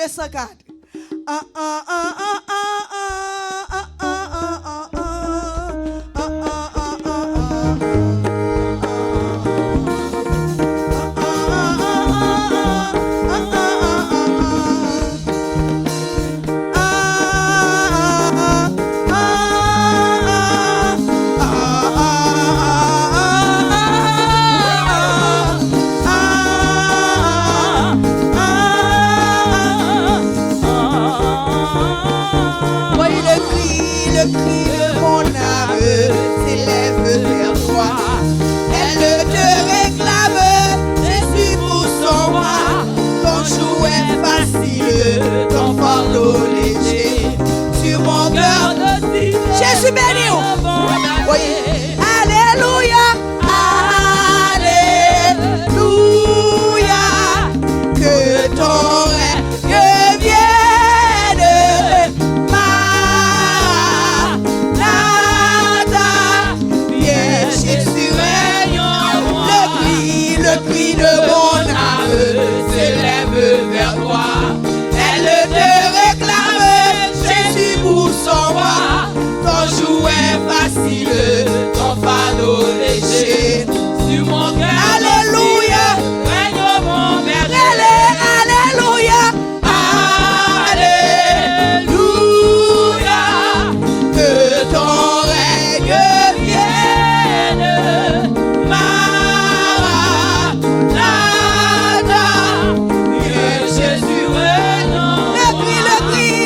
204. Ah, ah, ah, ah, ah, ah, ah, ah, ah, le cri de mon âme s'élève vers toi. Elle te réclame, Jésus pour son roi. Ton jouet facile, ton fardeau léger. Sur mon cœur de cire, Jésus béni. Oui. Alléluia. Alléluia. Que ton règne vienne. Le cri de mon âme s'élève vers toi. Elle te réclame, Jésus pour son roi. Ton jouet facile, ton fardeau léger. Sur mon cœur, alléluia, règne mon berger. Alléluia, alléluia. Que ton règne vienne.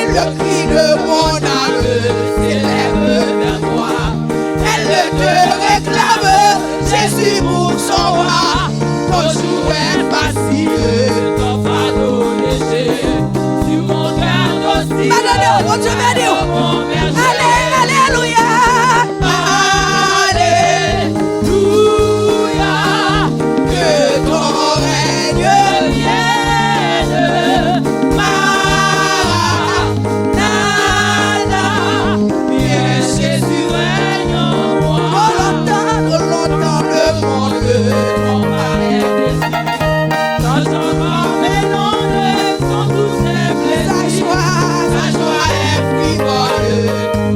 Le cri de mon âme s'élève vers toi. Elle te réclame, Jésus pour son roi. Ton jouet facile, ton fardeau léger. Sur mon cœur docile, mon berger. Alléluia, alléluia. Que ton règne vienne. Sa joie est frivole.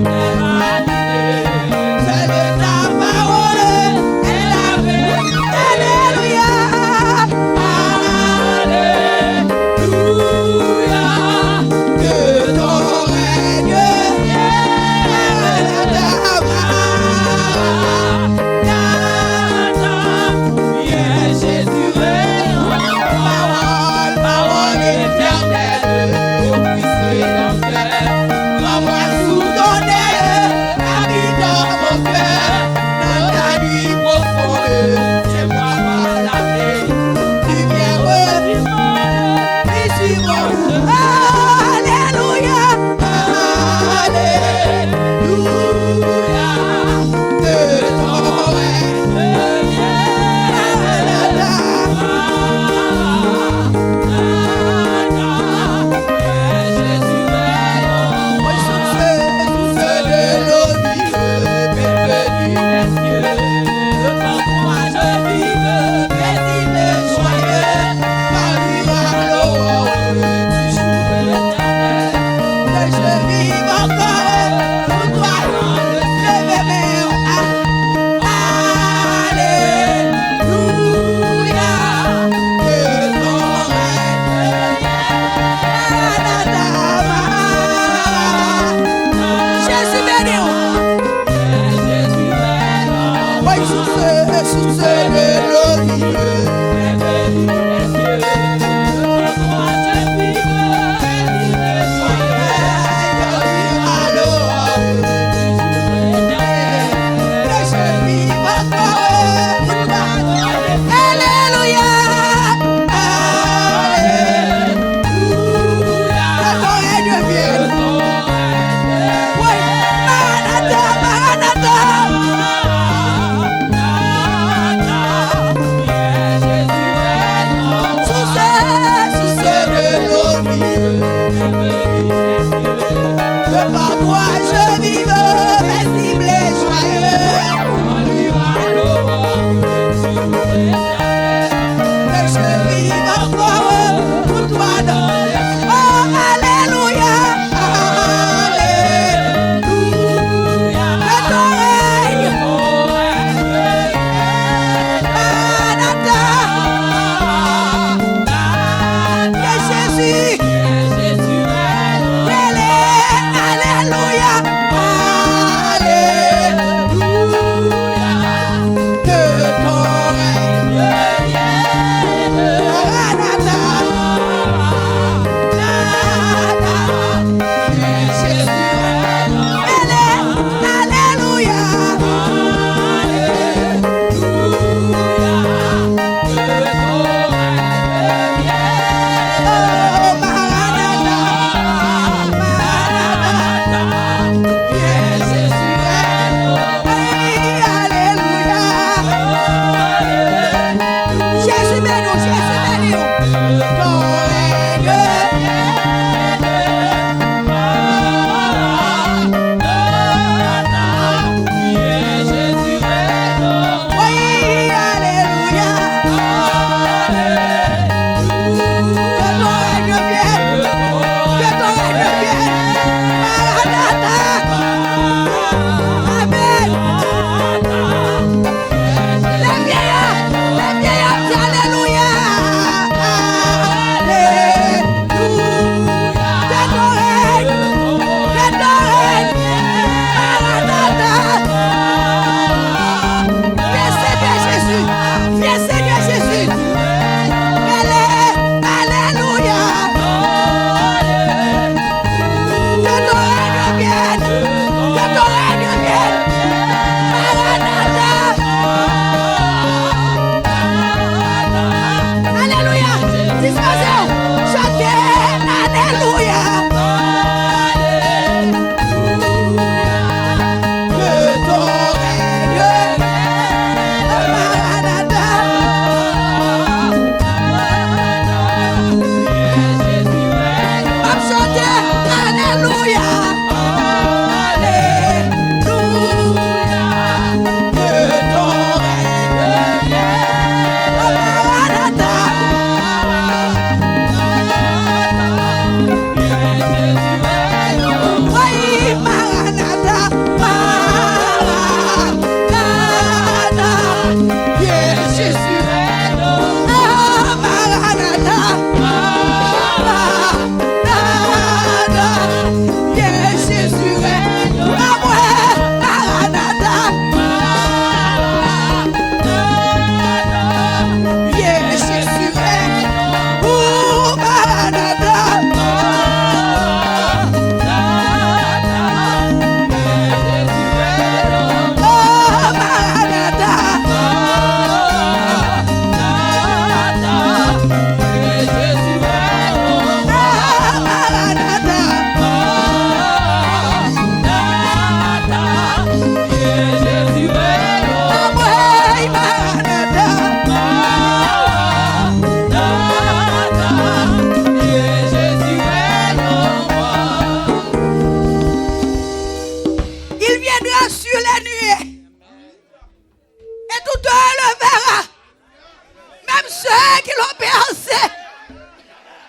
l'ont percé.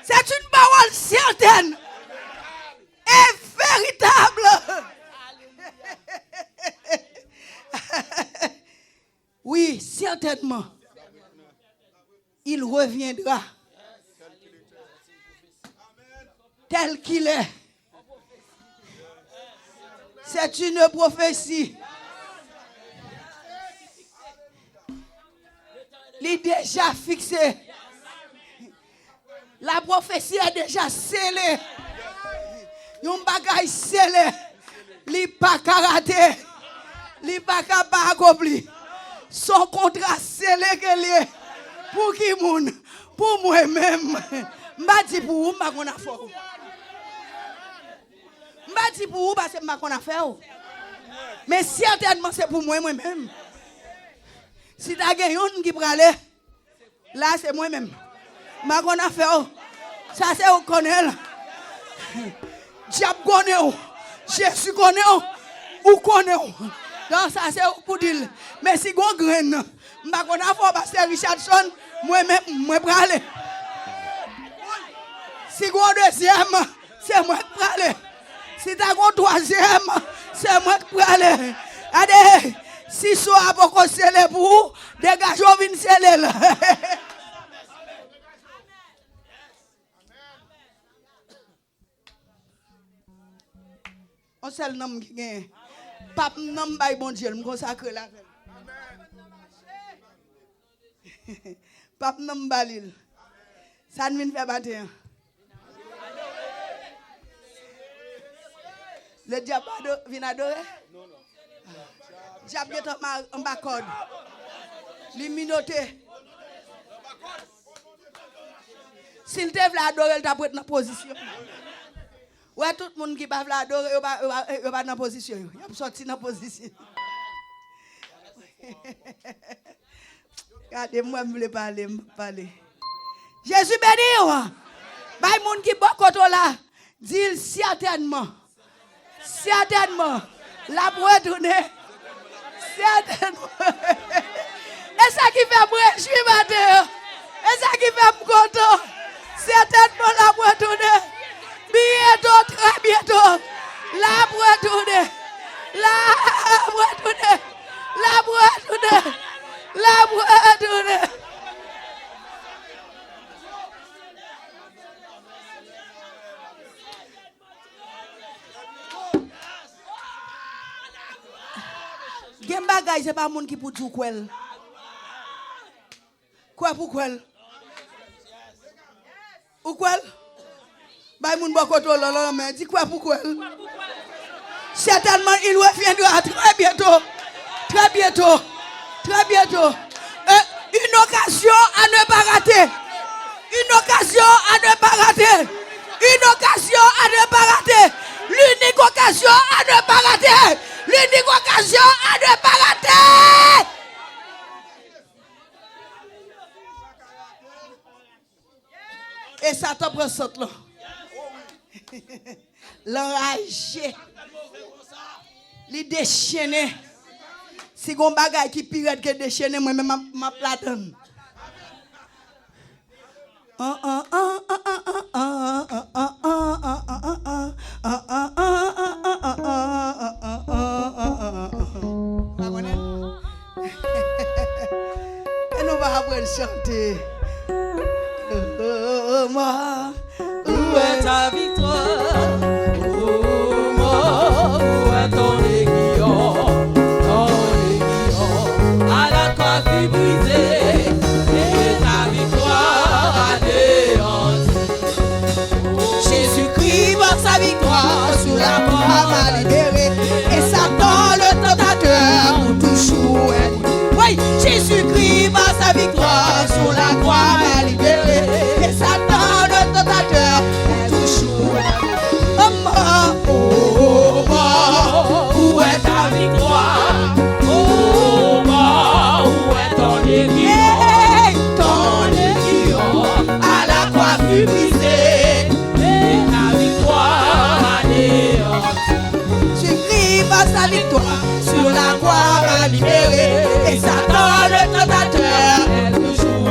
C'est une parole certaine et véritable. Oui, certainement. Il reviendra tel qu'il est. C'est une prophétie. Il est déjà fixé. La prophétie est déjà scellée. Yon bagay scellé. Li pas karaté. Li pas capable accompli. Son contrat scellé que lié. Pour qui moun? Pour moi-même. M'a dit pour vous, m'a qu'on a fait. M'a dit pour vous parce que m'a qu'on a fait. Mais certainement c'est pour moi-même. Si tu as quelqu'un qui peut aller, là c'est moi-même. Ma qu'on a fait, ça c'est au connaît. Diable connaît, Jésus connaît, ou connaît. Donc ça c'est pour dire. Mais si vous graine, ma qu'on a fait, parce que Richardson, moi-même, moi pour aller. Si vous deuxième, c'est moi pour aller. Si tu as un troisième, c'est moi pour aller. Allez. Si soit pour qu'on scelle pour vous, dégagez vin scelle là. On seul nom qui gagne. Pape nom bay bon Dieu, me consacre la. Pape nom balil. Ça ne vient faire battre. Le diable vient adorer? Non. Diable est en bas code. L'immunité. S'il te veut adorer, il t'a pris dans position. Ouais, tout le monde qui va adorer, il va dans position. Il va sortir dans position. Regardez-moi, je voulais parler. Jésus béni. Les gens qui sont là, disent certainement. Certainement. La boîte tourner. Certainement. Et ça qui fait me réjouir matin. Et ça qui fait me content. Certainement la boîte tourner. Bientôt, très bientôt. La boîte tourner. La boîte tourner. La boîte tourner. La boîte tourner. Gen bagay c'est pas moun qui pour tout kwel. Quoi pour kwel? Ou kwel? Bay moun bokoto lolo mais dis quoi pour kwel? Certainement il reviendra très bientôt. Très bientôt. Très bientôt. Une occasion à ne pas rater. Une occasion à ne pas rater. Une occasion à ne pas rater. L'unique occasion à ne pas rater. L'unique occasion à ne pas rater. Et ça te prend saute là. L'enragé. Les déchaîner. Si on bagaille qui pire que déchaîner, moi-même ma platane. Et nous va apprendre chanter. Où est ta victoire? Oh, moi, où est ton aiguillon? Ton aiguillon à la coiffe brisée. Et ta victoire anéantie. Jésus-Christ par sa victoire sur la croix m'a libéré. Et Satan le tentateur pour toujours. Oui, Jésus-Christ par sa victoire sur la croix m'a libéré. Et Satan le tentateur pour toujours. Oh, moi, où est ta victoire? Oh, moi, où est ton aiguillon? Ton aiguillon à la coiffe brisée. Et ta victoire anéantie. Jésus-Christ par sa victoire sur la croix m'a libéré. Et Satan le tentateur est toujours.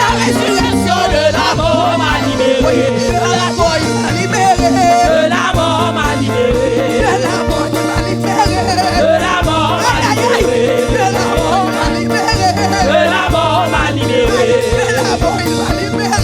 la résurrection, de la mort m'a libéré. de la mort il m'a libéré, De la mort m'a libéré. de la mort il m'a libéré, De la mort m'a aïe aïe, libéré. de la mort il m'a libéré, De la mort m'a libéré. de la mort il m'a libéré,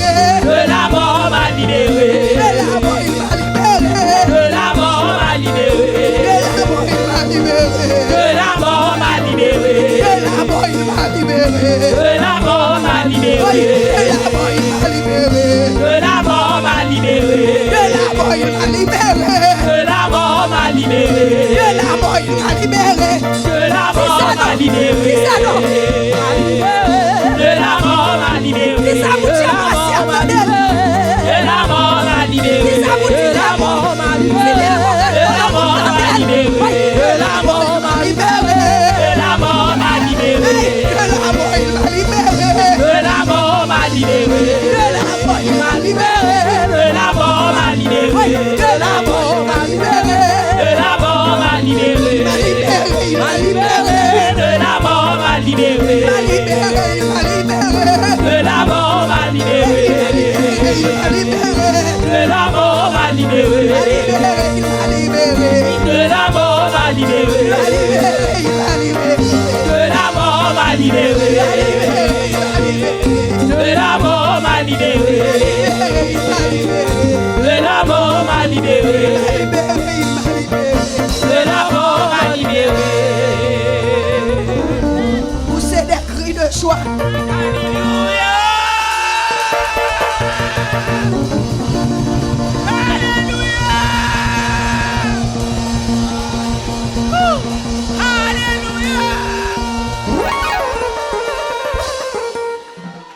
De la mort m'a libéré. de la mort il m'a libéré, De la mort m'a libéré. de la mort il m'a libéré, De la mort m'a libéré. de la mort il m'a libéré, De la mort m'a libéré. de la mort il m'a libéré, De la mort m'a libéré. de la mort il m'a libéré, De la mort m'a libéré. de la mort il m'a libéré, De la mort m'a libéré. ça non, De la mort m'a libéré. ça vous tient pas si attendez, De la mort m'a libéré. ça vous De la mort m'a libéré. De la mort m'a libéré. De la mort m'a libéré. De la mort m'a libéré. de la mort il m'a libéré, De la mort m'a libéré. de la mort il m'a libéré, De la mort m'a libéré. de la mort il m'a libéré, De la mort m'a libéré. il m'a libéré, De la mort m'a libéré. il m'a libéré, il m'a libéré, De la mort m'a libéré. il m'a libéré, De la mort m'a libéré. il m'a libéré, De la mort m'a libéré. il m'a libéré, De la mort m'a libéré. De la mort m'a libéré. De la mort m'a libéré. De la mort m'a libéré. Poussez des cris de joie.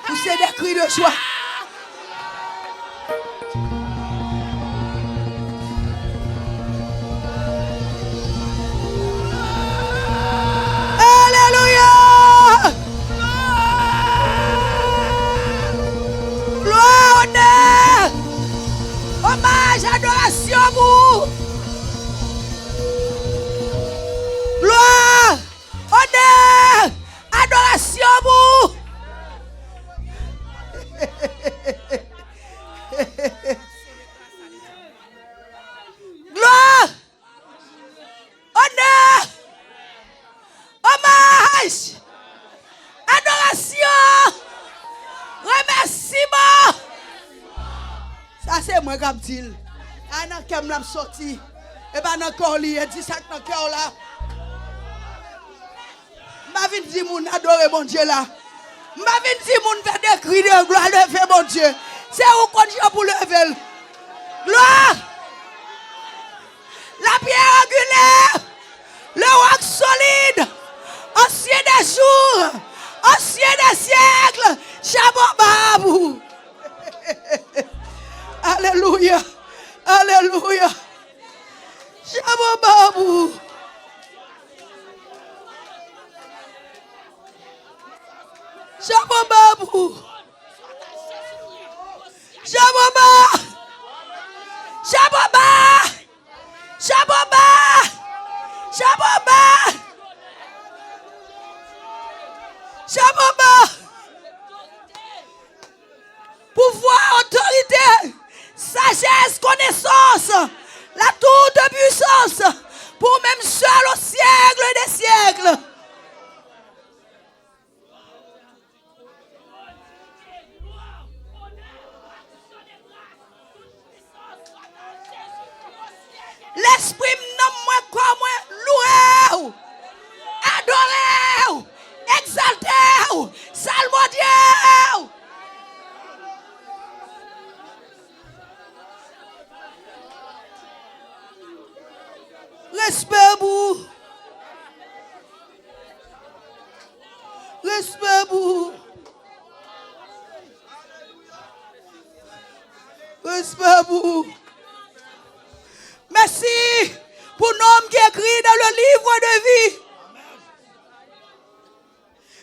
Poussez des cris de joie. Alléluia. Gloire, honneur, hommage, adoration à vous. Gloire, honneur, adoration à vous. Gloire, honneur, hommage, adoration, remerciement. Ça c'est moi qui dis. Ah non, qui m'a sorti. Et ben encore lui, il dit ça dans le cœur là. Ma vie dit moun adorer mon Dieu là. Ma vie dit moun faire des cris de gloire lever mon Dieu. C'est où qu'on dit pour lever. Gloire. La pierre angulaire. Le roc solide. Ancien des jours. Ancien des siècles. Shabbat. Alléluia. Alléluia. Shabbat. Shabbat. Shabbat. Shabbat. Shabbat. Shabbat. Shabbat. Pouvoir, autorité, sagesse, connaissance, la toute puissance, pour même seul au siècle des siècles. L'esprit nomme moi comme moi, loué, adoré, exalté, salmodié. Respect vous. Respect vous. Respect vous. Merci pour l'homme qui écrit dans le livre de vie.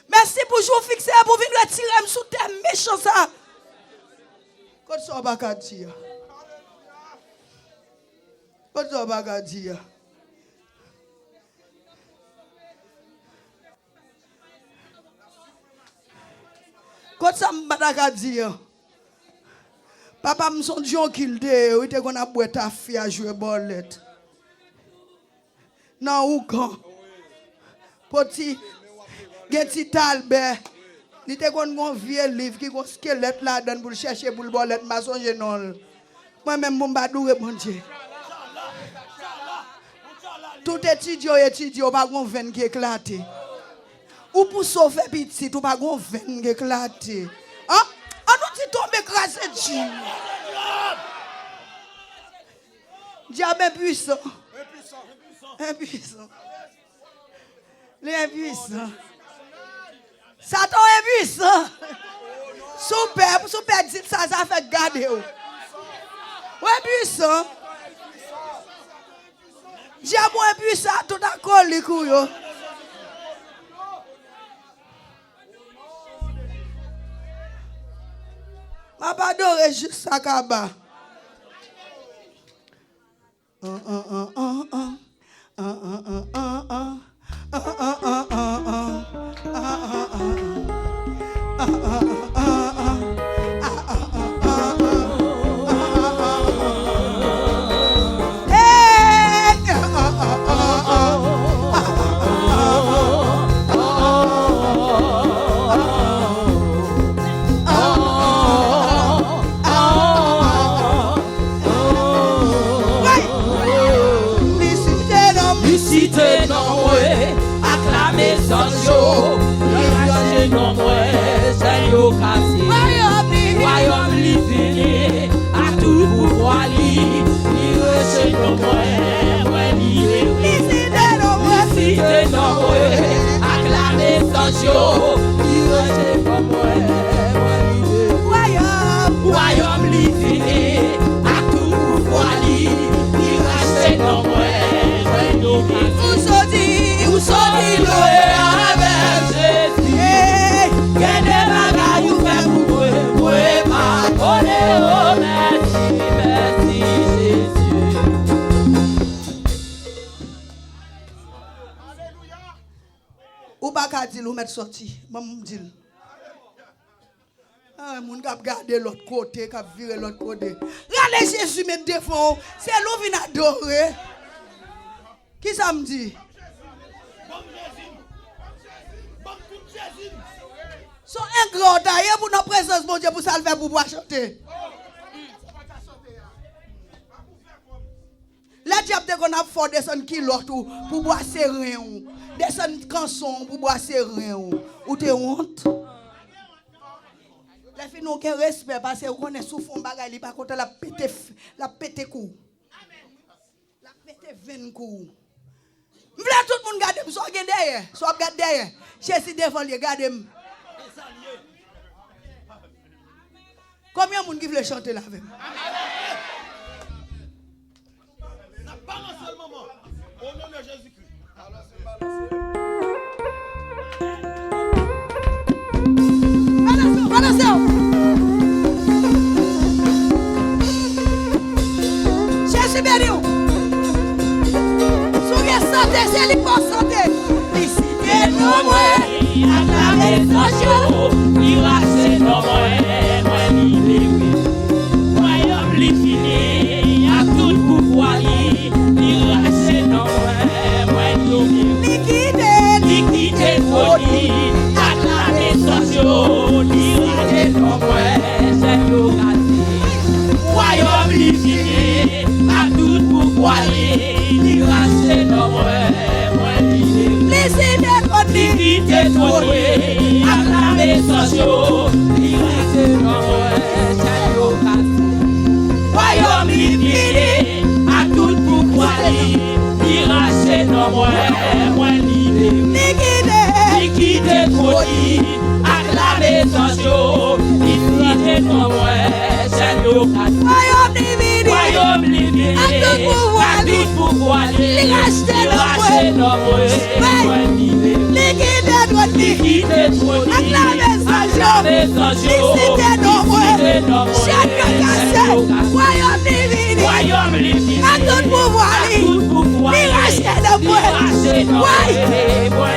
Merci pour jour fixé pour venir retirer sous tes méchants ça. Quand ça va pas dire. Quand ça va pas dire. Quand ça m'a dit, papa me son John Kilde, il était qu'on a boire ta fille à jouer bolette. Non, ou quand? Petit, Getty Talbert, il était qu'on a un vieux livre qui a un squelette là-dedans pour chercher pour le bolette, ma songe non. Moi-même, mon badou et mon Dieu. Tout étudiant, pas de veine qui éclate. Ou pour sauver petit, tu pas de veine qui éclate. Hein? On nous dit tomber écrasé Dieu. Diable impuissant. Impuissant. Les impuissants. Satan impuissant. Super dit ça fait garder. Ouais, impuissant. Diable impuissant, tout à col les couilles. Ma pas adoré juste ça kaba. Royaume li fini, à tout pouvoir li, li reche non moins, li cité non moins, acclamé sans jour, li reche non moins, royaume li fini, à tout pouvoir li, li reche non moins, où sont-ils avec Jésus? Quel est bagage ou fait pour moi? Oh, merci, merci Jésus. Ou pas qu'à dire ou mettre sorti, maman me dit. Ah, mon gars garder l'autre côté, cap virer l'autre côté. Regardez Jésus met défend, c'est l'eau vient adorer. Qui ça me dit? Son ingrat d'ailleurs pour notre présence, mon Dieu, pour ça le faire pour pouvoir chanter. La diable de qu'on a fait descendre kilote pour boire serré, descendre canson pour boire serré, ou te honte. La fille n'a aucun respect parce qu'on est sous fond bagaille, par contre la pété cou. La pété 20 coups. M'vle tout le monde garder, soit derrière, soit garder derrière. Jésus devant lui, gardez-moi. Combien de monde qui veut chanter là avec moi? Pas un seul moment. Au nom de Jésus-Christ. Attention. Jésus béni. Souviens santé, c'est lui pour santé. Licité non moins, acclamé sans jour, miracle non moins, libéré. Royaume li fini, à tout pouvoir li, miracle non moins, liquidé folie, acclamé sans jour, miracle non moins, c'est l'occasion. Royaume li fini, à tout pouvoir li, miracle non moins, liquidé folie, acclamé sans jour, miracle non moins, c'est l'occasion. Royaume libéré, à tout pouvoir miracle non moins libéré. Liquidé folie, acclamé sans jour, liquidé non moins, c'est l'occasion. Royaume libéré, à tout pouvoir miracle non moins libéré. Liquidé folie, acclamé sans jour, liquidé non moins, royaume livide, à tout pouvoir, miracle de moi,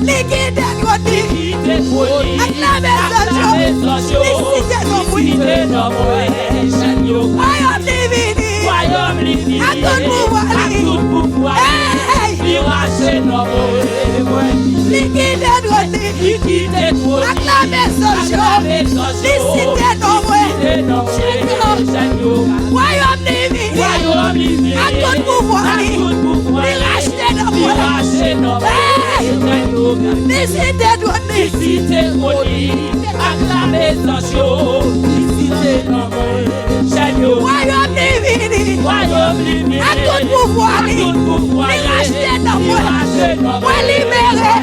liquide Rodney. Acclamez son Dieu. Licitez nos bruits. Royaume divin. À tout pouvoir. Hey. Liquidez Rodney. Acclamez son Dieu. Licitez nos bruits. Royaume divin. À tout pouvoir. Racheter nos bruits. Hey. Licitez Rodney. Acclamez son Dieu. Licitez nos bruits. Royaume divin. À tout pouvoir. Racheter nos bruits. Libérer.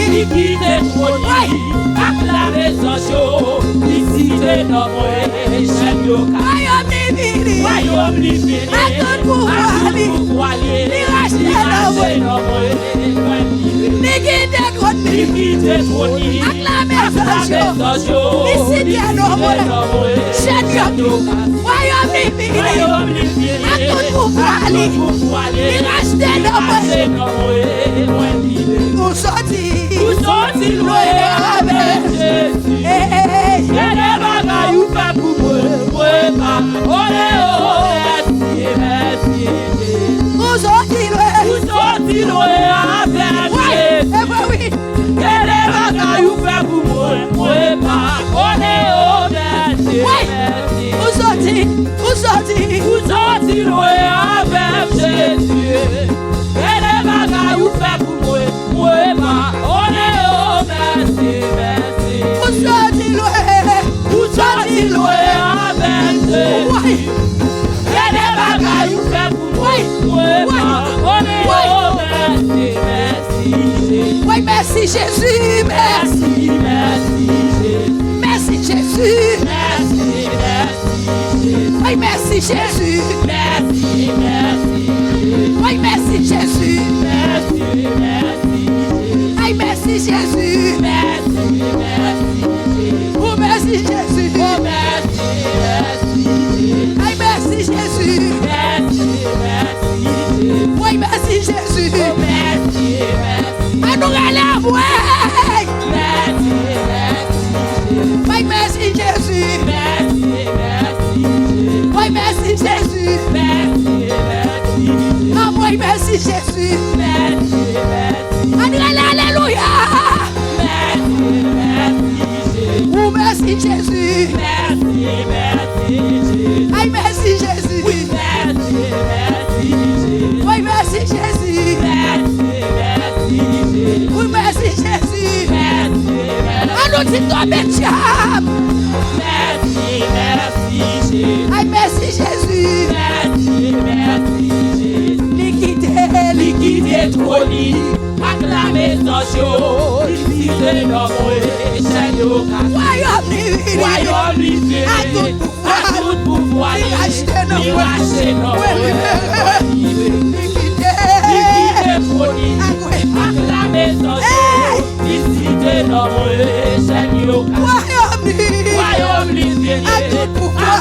Liquidez Rodney. Acclamez son Dieu. Licitez nos bruits. Royaume divin. À tout pouvoir. Racheter nos bruits. Liquidez Rodney. Acclamez son Dieu. Licitez nos bruits. Royaume divin. À tout pouvoir. Racheter nos bruits. Nous sortis loin avec Jésus. Nous sortis loin avec Jésus. Nous sortis loin avec Jésus. Oui, merci Jésus, merci. Merci Jésus. Oui, merci Jésus. Oui, merci Jésus. Oui, merci Jésus. Oh, merci Jésus. Oui, merci Jésus. Oui, merci Jésus. À nous aller à moi. Oui, merci Jésus. Oui, merci Jésus. Ah, oui, merci Jésus. Alléluia. Oh, merci Jésus. Aïe, merci Jésus. Oui, merci Jésus. Oui, merci Jésus. À nous dit tomber diable. Aïe, merci Jésus. Liquidez trône. Acclamez son Dieu. Licitez nos bruits. Royaume divin. À tout pouvoir. Racheter nos bruits. Liquidez trône. Acclamez son Dieu. Licitez nos bruits. Royaume divin. À tout pouvoir.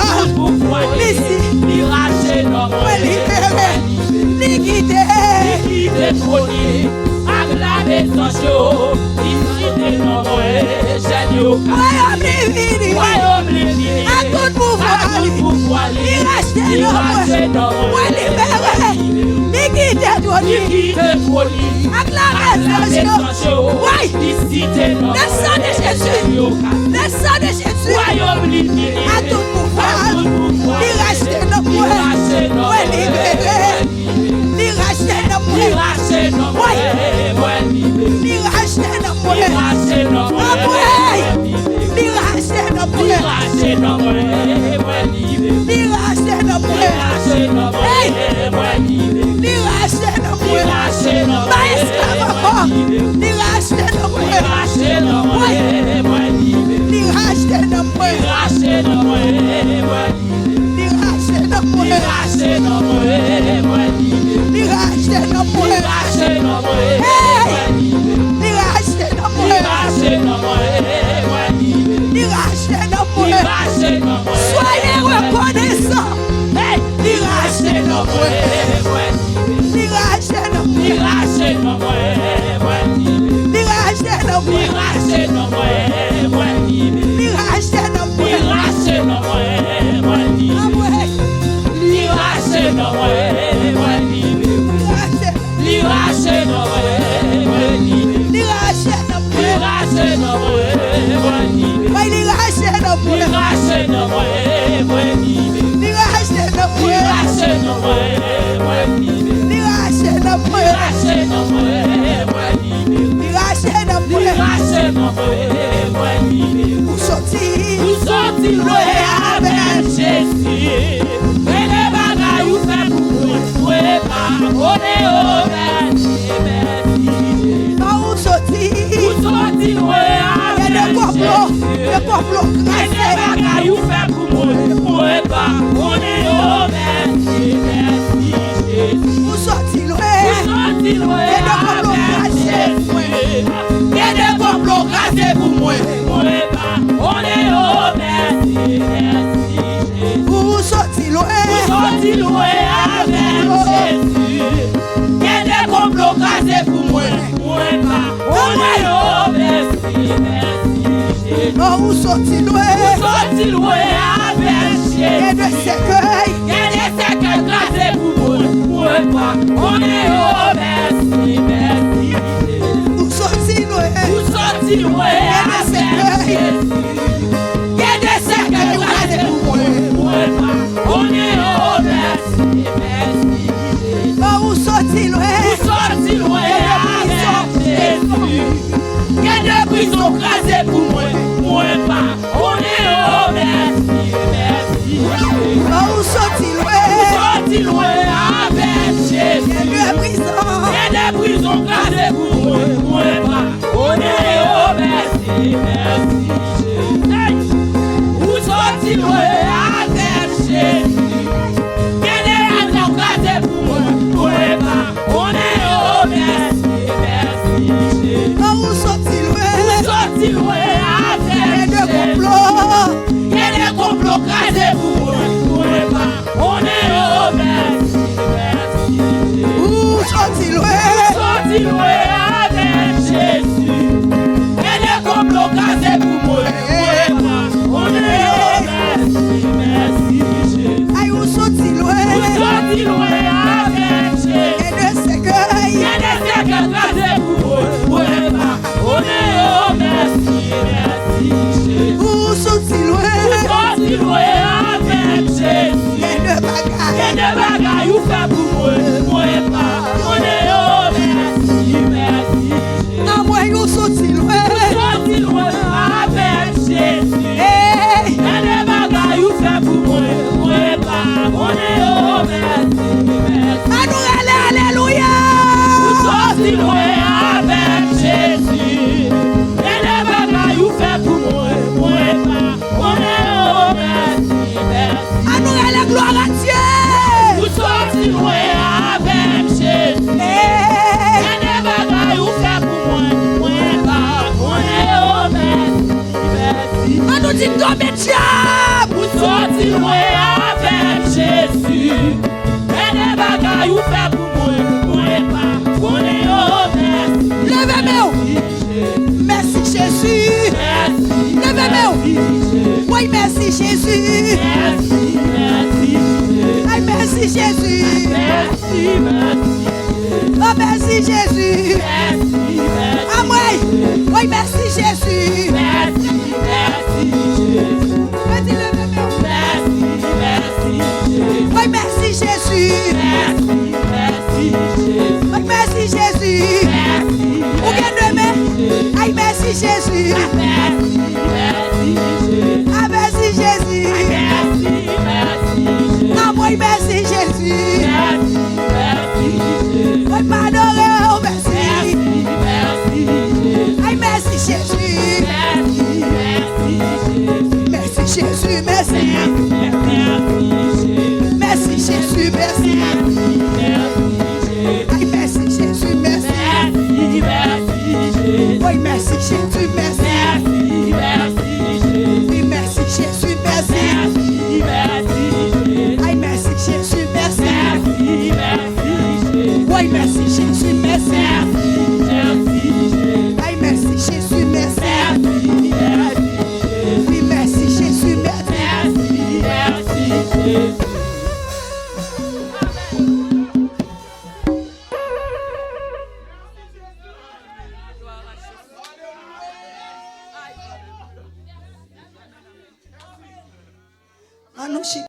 Racheter nos bruits. Liquidez trône. Acclamez son Dieu. Licitez nos bruits. Royaume divin. À tout pouvoir. Racheter nos bruits. Libérer. Liquidez trône. Acclamez son Dieu. Oui. Le sang de Jésus. Le sang de Jésus. À tout pouvoir. Racheter nos bruits. Libérer. Racheter nos bruits. Racheter nos bruits. Racheter nos bruits. Racheter nos bruits. Racheter nos Soyez reconnaissants. nos Li rache non moi libre. Li rache nos Li rache non moi libre. Li rache non moi libre. Li rache non moi libre. Li rache nos Li rache non moi libre. Li rache nos Li rache non moi libre. Li rache nos Li rache non moi libre. Li rache nos Li rache non moi libre. Li rache nos Li rache non moi libre. Ou sorti loin avec Jésus. Et les bagailles ou fait pour moi pas. On est au merci. Ou sorti loin avec le complot Et les bagailles ou fait pour moi pas. On est au merci. Ou sorti loin avec Jésus. Et des complots cassés pour moi pas. On est au merci. Ou sorti loin avec Jésus. Et des complots cassés pour moi pas. On est au merci. Ou sorti loin avec Jésus. Et de cercueil Et des cercueils cassés pour moi pas. On est au merci. Ou sorti loin avec Jésus. Et des cercueils cassés pour moi pas. On est au merci. Ou sorti loin avec Jésus. Que des prisons crasées pour moi pas. On est au merci. Ou sorti loin avec Jésus. Et de prison Que des prisons crasées pour moi pas. On est au merci. Où sorti loin avec Jésus. Que des prisons crasées pour moi pas. On est au merci. Ou sorti loin loin Et avec de Jésus. complot Il y a des complots crasés pour moi pas. On est au merci. Ou sorti loin loin avec Jésus. Il y a des complots crasés pour moi pas. On est au merci. Aïe ou sorti loin loin avec Jésus. Et de cercueil Il y a des cercueils crasés pour moi pas. On est au merci. Ou sorti loin loin avec Jésus. Et de Et bagaille des bagailles ou fait pour moi pas. On est au merci. À moi ou sorti loin Loin avec Jésus. Hey Et des bagailles ou fait pour moi pas. On est au merci. À nous aller alléluia Loin avec Jésus. Et des bagailles ou fait pour moi pas. On est au merci. À nous aller gloire à Dieu Vous sortez loin avec Jésus. Hey Et des bagailles ou fait pour moi pas. On est au merci. À nous dit tomber diable Vous sortez loin avec Jésus. Et des bagailles ou fait pour moi pas. On est au merci. Levez-moi Merci Jésus Levez-moi Oui merci Jésus Aïe merci Jésus Oh merci Jésus Ah moi Oui merci Jésus Vas-y levez-moi Oui merci Jésus Oui merci Jésus Ou bien demain Aïe merci Jésus Ah merci Jésus Ah moi merci Jésus Oui m'adorer oh merci Aïe merci Jésus Merci Jésus merci Merci Jésus merci Aïe merci Jésus merci Oui merci Jésus merci Oui merci Jésus merci Aïe merci Jésus merci Oui merci Jésus merci Aïe merci Jésus Jésus. Amen.